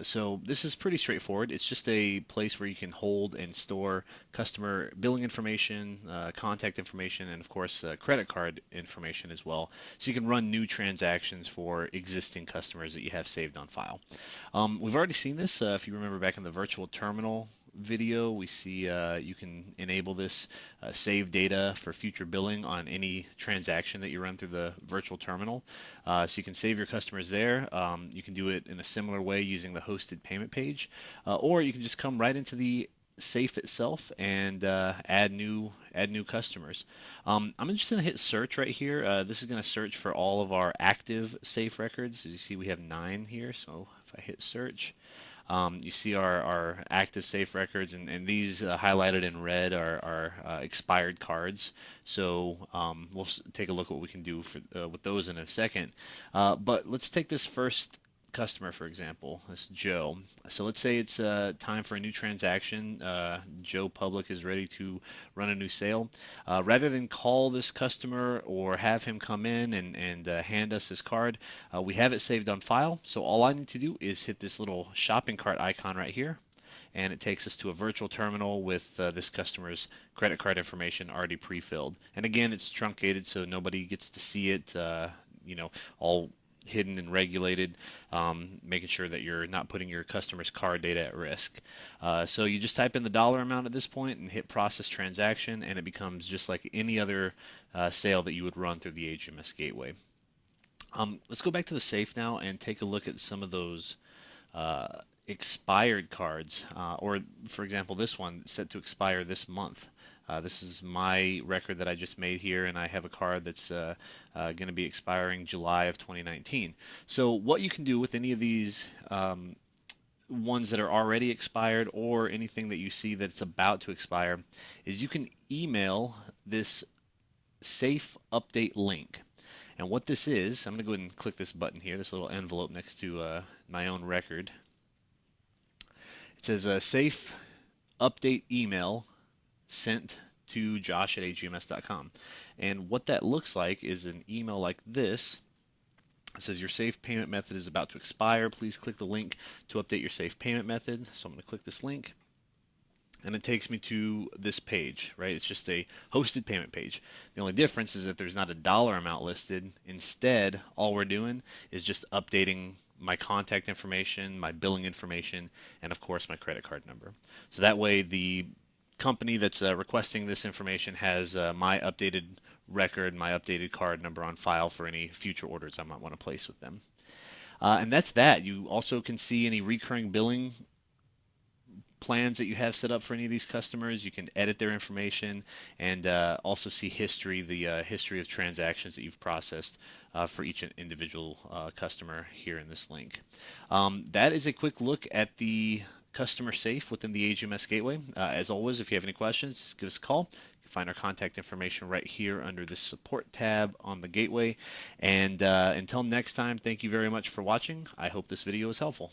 So this is pretty straightforward. It's just a place where you can hold and store customer billing information, contact information, and of course credit card information as well. So you can run new transactions for existing customers that you have saved on file. We've already seen this. If you remember back in the virtual terminal video, we see you can enable this save data for future billing on any transaction that you run through the virtual terminal. So you can save your customers there. You can do it in a similar way using the hosted payment page, or you can just come right into the safe itself and add new customers. I'm just going to hit search right here. This is going to search for all of our active safe records. As you see, we have 9 here. So if I hit search, you see our active safe records, and these highlighted in red are expired cards. So we'll take a look at what we can do with those in a second. But let's take this first customer, for example, this Joe. So let's say it's time for a new transaction. Joe Public is ready to run a new sale. Rather than call this customer or have him come in and hand us his card, we have it saved on file. So all I need to do is hit this little shopping cart icon right here, and it takes us to a virtual terminal with this customer's credit card information already pre-filled. And again, it's truncated so nobody gets to see it, all hidden and regulated, making sure that you're not putting your customer's card data at risk. So you just type in the dollar amount at this point and hit process transaction, and it becomes just like any other sale that you would run through the AGMS gateway. Let's go back to the safe now and take a look at some of those uh, expired cards, or for example, this one set to expire this month. This is my record that I just made here, and I have a card that's going to be expiring July of 2019. So what you can do with any of these ones that are already expired or anything that you see that's about to expire is you can email this safe update link. And what this is, I'm going to go ahead and click this button here, this little envelope next to my own record. It says a safe update email sent to josh at agms.com. And what that looks like is an email like this. It says your safe payment method is about to expire. Please click the link to update your safe payment method. So I'm going to click this link, and it takes me to this page, right? It's just a hosted payment page. The only difference is that there's not a dollar amount listed. Instead, all we're doing is just updating my contact information, my billing information, and of course my credit card number. So that way the company that's requesting this information has my updated record, my updated card number on file for any future orders I might want to place with them. And that's that. You also can see any recurring billing plans that you have set up for any of these customers. You can edit their information and also see history, the history of transactions that you've processed for each individual customer here in this link. That is a quick look at the customer safe within the AGMS gateway. As always, if you have any questions, just give us a call. You can find our contact information right here under the support tab on the gateway. And until next time, thank you very much for watching. I hope this video was helpful.